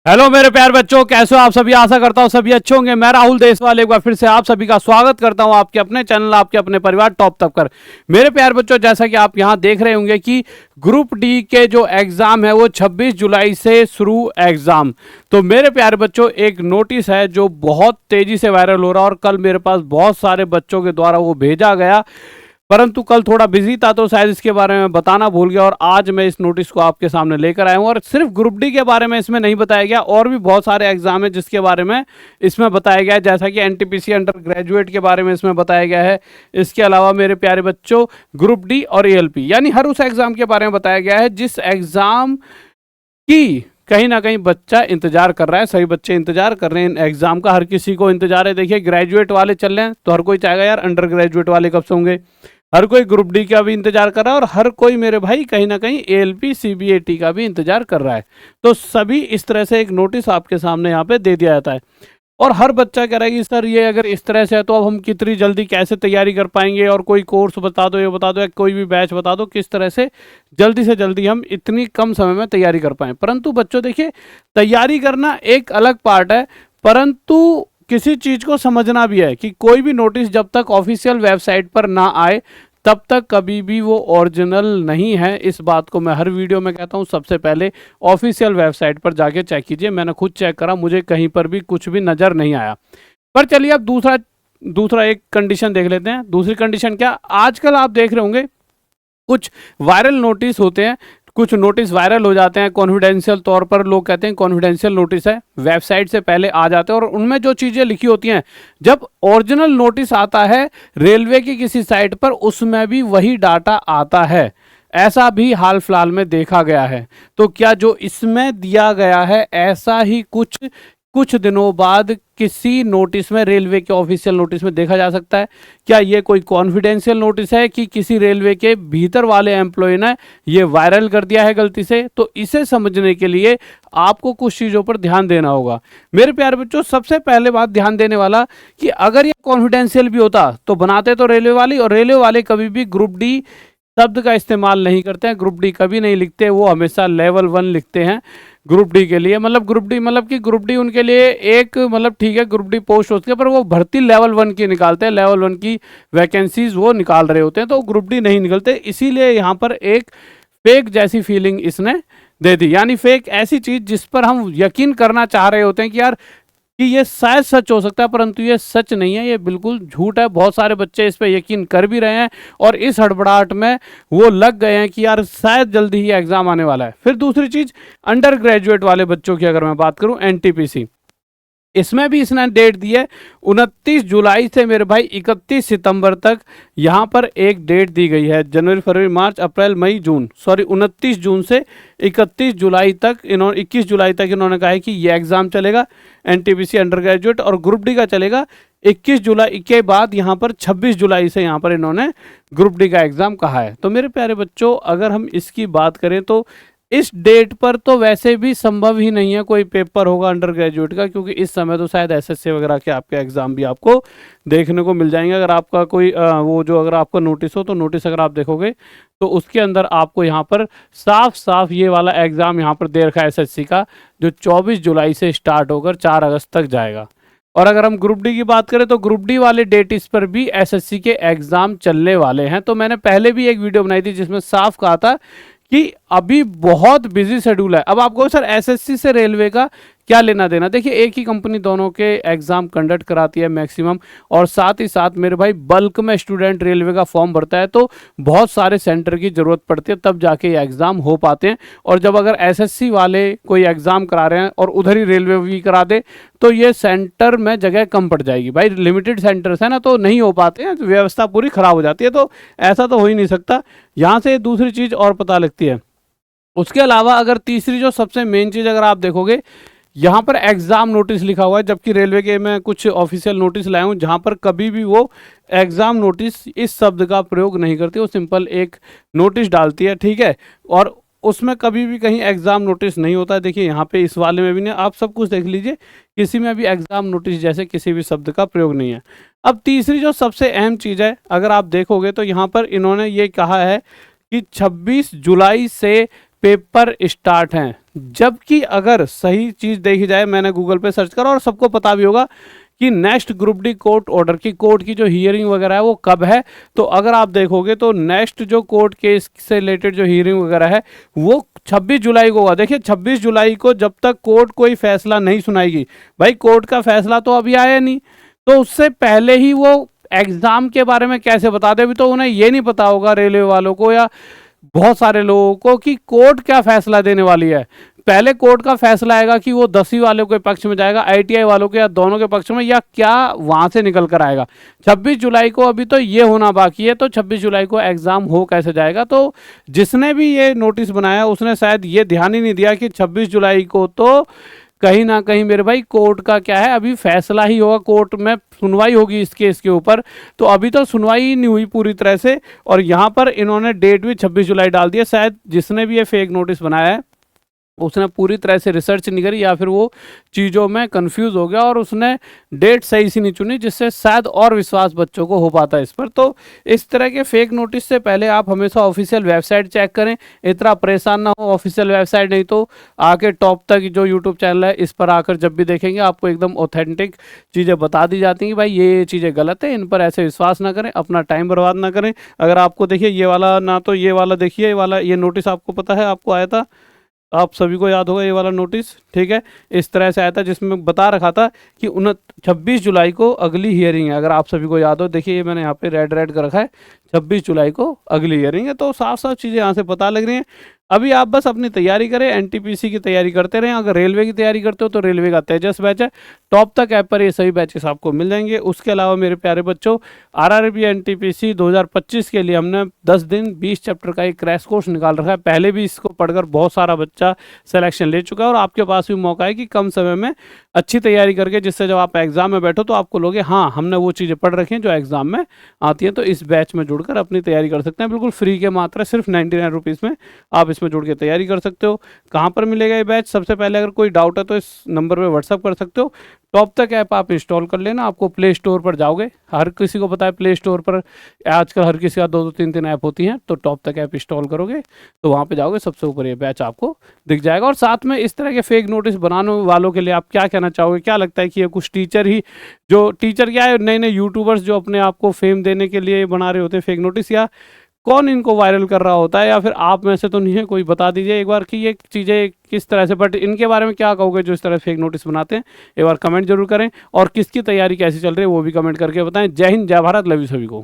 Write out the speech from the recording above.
Hello मेरे प्यार बच्चों, कैसे हो आप सभी। आशा करता हूँ सभी अच्छे होंगे। मैं राहुल देसवाल एक बार फिर से आप सभी का स्वागत करता हूँ आपके अपने चैनल, आपके अपने परिवार टॉप तक कर। मेरे प्यार बच्चों, जैसा कि आप यहाँ देख रहे होंगे कि ग्रुप डी के जो एग्जाम है वो 26 जुलाई से शुरू एग्जाम। तो मेरे प्यारे बच्चों, एक नोटिस है जो बहुत तेजी से वायरल हो रहा है और कल मेरे पास बहुत सारे बच्चों के द्वारा वो भेजा गया, परंतु कल थोड़ा बिजी था तो शायद इसके बारे में बताना भूल गया। और आज मैं इस नोटिस को आपके सामने लेकर आया हूं। और सिर्फ ग्रुप डी के बारे में इसमें नहीं बताया गया, और भी बहुत सारे एग्जाम है जिसके बारे में इसमें बताया गया है, जैसा कि एनटीपीसी अंडर ग्रेजुएट के बारे में इसमें बताया गया है। इसके अलावा मेरे प्यारे बच्चों, ग्रुप डी और एएलपी यानी हर उस एग्जाम के बारे में बताया गया है जिस एग्जाम की कहीं ना कहीं बच्चा इंतजार कर रहा है। सभी बच्चे इंतजार कर रहे हैं इन एग्जाम का, हर किसी को इंतजार है। देखिए, ग्रेजुएट वाले चल रहे हैं तो हर कोई चाहेगा यार अंडर ग्रेजुएट वाले कब से होंगे। हर कोई ग्रुप डी का भी इंतजार कर रहा है और हर कोई मेरे भाई कहीं ना कहीं एएलपी सीबीएटी का भी इंतजार कर रहा है। तो सभी इस तरह से एक नोटिस आपके सामने यहाँ पे दे दिया जाता है और हर बच्चा कह रहा है कि सर ये अगर इस तरह से है तो अब हम कितनी जल्दी कैसे तैयारी कर पाएंगे, और कोई कोर्स बता दो, ये बता दो, या कोई भी बैच बता दो किस तरह से जल्दी हम इतनी कम समय में तैयारी कर पाएं। परंतु बच्चों देखिए, तैयारी करना एक अलग पार्ट है, परंतु किसी चीज को समझना भी है कि कोई भी नोटिस जब तक ऑफिशियल वेबसाइट पर ना आए तब तक कभी भी वो ओरिजिनल नहीं है। इस बात को मैं हर वीडियो में कहता हूँ। सबसे पहले ऑफिशियल वेबसाइट पर जाके चेक कीजिए। मैंने खुद चेक करा, मुझे कहीं पर भी कुछ भी नज़र नहीं आया। पर चलिए अब दूसरा एक कंडीशन देख लेते हैं। दूसरी कंडीशन क्या, आजकल आप देख रहे होंगे कुछ वायरल नोटिस होते हैं, कुछ नोटिस वायरल हो जाते हैं कॉन्फिडेंशियल तौर पर। लोग कहते हैं कॉन्फिडेंशियल नोटिस है, वेबसाइट से पहले आ जाते हैं और उनमें जो चीज़ें लिखी होती हैं, जब ओरिजिनल नोटिस आता है रेलवे की किसी साइट पर, उसमें भी वही डाटा आता है। ऐसा भी हाल फिलहाल में देखा गया है। तो क्या जो इसमें दिया गया है ऐसा ही कुछ दिनों बाद किसी नोटिस में, रेलवे के ऑफिशियल नोटिस में देखा जा सकता है? क्या ये कोई कॉन्फिडेंशियल नोटिस है कि किसी रेलवे के भीतर वाले एम्प्लॉय ने ये वायरल कर दिया है गलती से? तो इसे समझने के लिए आपको कुछ चीज़ों पर ध्यान देना होगा मेरे प्यारे बच्चों। सबसे पहले बात ध्यान देने वाला कि अगर ये कॉन्फिडेंशियल भी होता तो बनाते तो रेलवे वाले, और रेलवे वाले कभी भी ग्रुप डी शब्द का इस्तेमाल नहीं करते हैं। ग्रुप डी कभी नहीं लिखते, वो हमेशा लेवल 1 लिखते हैं ग्रुप डी के लिए। मतलब ग्रुप डी उनके लिए एक, मतलब ठीक है ग्रुप डी पोस्ट होती है पर वो भर्ती लेवल 1 की निकालते हैं, लेवल 1 की वैकेंसीज वो निकाल रहे होते हैं, तो ग्रुप डी नहीं निकलते। इसीलिए यहाँ पर एक फेक जैसी फीलिंग इसने दे दी, यानी फेक ऐसी चीज जिस पर हम यकीन करना चाह रहे होते हैं कि यार कि ये शायद सच हो सकता है, परंतु ये सच नहीं है, ये बिल्कुल झूठ है। बहुत सारे बच्चे इस पर यकीन कर भी रहे हैं और इस हड़बड़ाहट में वो लग गए हैं कि यार शायद जल्दी ही एग्जाम आने वाला है। फिर दूसरी चीज, अंडर ग्रेजुएट वाले बच्चों की अगर मैं बात करूं, एनटीपीसी, इसमें भी इसने डेट दी है 29 जुलाई से मेरे भाई 31 सितंबर तक। यहाँ पर एक डेट दी गई है, जनवरी फरवरी मार्च अप्रैल मई जून, सॉरी 29 जून से 31 जुलाई तक, 21 जुलाई तक इन्होंने कहा है कि ये एग्ज़ाम चलेगा एनटीपीसी अंडर ग्रेजुएट, और ग्रुप डी का चलेगा 21 जुलाई के बाद यहाँ पर 26 जुलाई से यहाँ पर इन्होंने ग्रुप डी का एग्ज़ाम कहा है। तो मेरे प्यारे बच्चों, अगर हम इसकी बात करें तो इस डेट पर तो वैसे भी संभव ही नहीं है कोई पेपर होगा अंडर ग्रेजुएट का, क्योंकि इस समय तो शायद एसएससी वगैरह के आपके एग्जाम भी आपको देखने को मिल जाएंगे। अगर आपका कोई वो जो अगर आपका नोटिस हो तो नोटिस अगर आप देखोगे तो उसके अंदर आपको यहाँ पर साफ साफ ये वाला एग्जाम यहाँ पर दे रखा है एसएससी का, जो 24 जुलाई से स्टार्ट होकर 4 अगस्त तक जाएगा। और अगर हम ग्रुप डी की बात करें तो ग्रुप डी वाले डेट इस पर भी एसएससी के एग्जाम चलने वाले हैं। तो मैंने पहले भी एक वीडियो बनाई थी जिसमें साफ कहा था कि अभी बहुत बिजी शेड्यूल है। अब आपको सर एसएससी से रेलवे का क्या लेना देना? देखिए, एक ही कंपनी दोनों के एग्जाम कंडक्ट कराती है मैक्सिमम, और साथ ही साथ मेरे भाई बल्क में स्टूडेंट रेलवे का फॉर्म भरता है, तो बहुत सारे सेंटर की ज़रूरत पड़ती है तब जाके ये एग्ज़ाम हो पाते हैं। और जब अगर एसएससी वाले कोई एग्ज़ाम करा रहे हैं और उधर ही रेलवे भी करा दे तो ये सेंटर में जगह कम पड़ जाएगी भाई, लिमिटेड सेंटर्स है ना, तो नहीं हो पाते हैं, व्यवस्था पूरी ख़राब हो जाती है। तो ऐसा तो हो ही नहीं सकता। यहाँ से दूसरी चीज़ और पता लगती है। उसके अलावा अगर तीसरी जो सबसे मेन चीज़ अगर आप देखोगे, यहाँ पर एग्ज़ाम नोटिस लिखा हुआ है, जबकि रेलवे के मैं कुछ ऑफिशियल नोटिस लाया हूँ जहाँ पर कभी भी वो एग्ज़ाम नोटिस इस शब्द का प्रयोग नहीं करती, वो सिंपल एक नोटिस डालती है, ठीक है, और उसमें कभी भी कहीं एग्ज़ाम नोटिस नहीं होता है। देखिए यहाँ पे इस वाले में भी नहीं, आप सब कुछ देख लीजिए, किसी में भी एग्ज़ाम नोटिस जैसे किसी भी शब्द का प्रयोग नहीं है। अब तीसरी जो सबसे अहम चीज़ है, अगर आप देखोगे तो यहाँ पर इन्होंने ये कहा है कि 26 जुलाई से पेपर स्टार्ट हैं। जबकि अगर सही चीज़ देखी जाए, मैंने गूगल पे सर्च करा और सबको पता भी होगा कि next group D court order की कोर्ट की जो हियरिंग वगैरह है वो कब है। तो अगर आप देखोगे तो नेक्स्ट जो कोर्ट केस से रिलेटेड जो हियरिंग वगैरह है वो 26 जुलाई को होगा। देखिए 26 जुलाई को जब तक कोर्ट कोई फैसला नहीं सुनाएगी, भाई कोर्ट का फैसला तो अभी आया नहीं, तो उससे पहले ही वो एग्जाम के बारे में कैसे बता दे। अभी तो उन्हें ये नहीं पता होगा रेलवे वालों को या बहुत सारे लोगों को कि कोर्ट क्या फैसला देने वाली है। पहले कोर्ट का फैसला आएगा कि वो 10वीं वालों के पक्ष में जाएगा, आईटीआई वालों के, या दोनों के पक्ष में, या क्या वहां से निकल कर आएगा। 26 जुलाई को अभी तो ये होना बाकी है, तो 26 जुलाई को एग्जाम हो कैसे जाएगा। तो जिसने भी ये नोटिस बनाया उसने शायद ये ध्यान ही नहीं दिया कि 26 जुलाई को तो कहीं ना कहीं मेरे भाई कोर्ट का क्या है, अभी फैसला ही होगा, कोर्ट में सुनवाई होगी इस केस के ऊपर। तो अभी तो सुनवाई ही नहीं हुई पूरी तरह से, और यहाँ पर इन्होंने डेट भी 26 जुलाई डाल दिया। शायद जिसने भी ये फेक नोटिस बनाया है उसने पूरी तरह से रिसर्च नहीं करी, या फिर वो चीज़ों में कंफ्यूज हो गया और उसने डेट सही से नहीं चुनी, जिससे शायद और विश्वास बच्चों को हो पाता है इस पर। तो इस तरह के फेक नोटिस से पहले आप हमेशा ऑफिशियल वेबसाइट चेक करें, इतना परेशान ना हो। ऑफिशियल वेबसाइट नहीं तो आके टॉप तक जो यूट्यूब चैनल है इस पर आकर जब भी देखेंगे आपको एकदम ऑथेंटिक चीज़ें बता दी जाती हैं कि भाई ये चीज़ें गलत है, इन पर ऐसे विश्वास ना करें, अपना टाइम बर्बाद ना करें। अगर आपको देखिए ये वाला, ना तो ये वाला देखिए, ये वाला ये नोटिस आपको पता है, आपको आया था, आप सभी को याद होगा ये वाला नोटिस, ठीक है। इस तरह से आया था जिसमें बता रखा था कि 26 जुलाई को अगली हियरिंग है। अगर आप सभी को याद हो, देखिए ये मैंने यहाँ पे रेड कर रखा है, 26 जुलाई को अगली हियरिंग है। तो साफ साफ चीज़ें यहाँ से पता लग रही हैं। अभी आप बस अपनी तैयारी करें, एनटीपीसी की तैयारी करते रहें। अगर रेलवे की तैयारी करते हो तो रेलवे का तेजस बैच है, टॉप तक ऐप पर ये सभी बैचेस आपको मिल जाएंगे। उसके अलावा मेरे प्यारे बच्चों, आरआरबी एनटीपीसी 2025 के लिए हमने 10 दिन 20 चैप्टर का एक क्रैश कोर्स निकाल रखा है। पहले भी इसको पढ़कर बहुत सारा बच्चा सिलेक्शन ले चुका है, और आपके पास भी मौका है कि कम समय में अच्छी तैयारी करके, जिससे जब आप एग्जाम में बैठो तो आपको लोगे हाँ हमने वो चीज़ें पढ़ रखी हैं जो एग्जाम में आती हैं। तो इस बैच में जुड़कर अपनी तैयारी कर सकते हैं, बिल्कुल फ्री के मात्र सिर्फ 99 रुपीज़ में आप इसमें जुड़ के तैयारी कर सकते हो। कहाँ पर मिलेगा ये बैच? सबसे पहले अगर कोई डाउट है तो इस नंबर पे व्हाट्सअप कर सकते हो। टॉप तक ऐप आप इंस्टॉल कर लेना, आपको प्ले स्टोर पर जाओगे, हर किसी को पता है प्ले स्टोर पर आजकल हर किसी का 2-2 3-3 ऐप होती हैं। तो टॉप तक ऐप इंस्टॉल करोगे तो वहाँ पे जाओगे, सबसे ऊपर ये बैच आपको दिख जाएगा। और साथ में इस तरह के फेक नोटिस बनाने वालों के लिए आप क्या कहना चाहोगे? क्या लगता है कि ये कुछ टीचर ही, जो टीचर क्या है, नए नए यूट्यूबर्स जो अपने आप को फेम देने के लिए बना रहे होते हैं फेक नोटिस, या कौन इनको वायरल कर रहा होता है, या फिर आप में से तो नहीं है कोई? बता दीजिए एक बार कि ये चीज़ें किस तरह से, बट इनके बारे में क्या कहोगे जो इस तरह फेक नोटिस बनाते हैं? एक बार कमेंट जरूर करें, और किसकी तैयारी कैसी चल रही है वो भी कमेंट करके बताएं। जय हिंद, जय भारत, लव यू सभी को।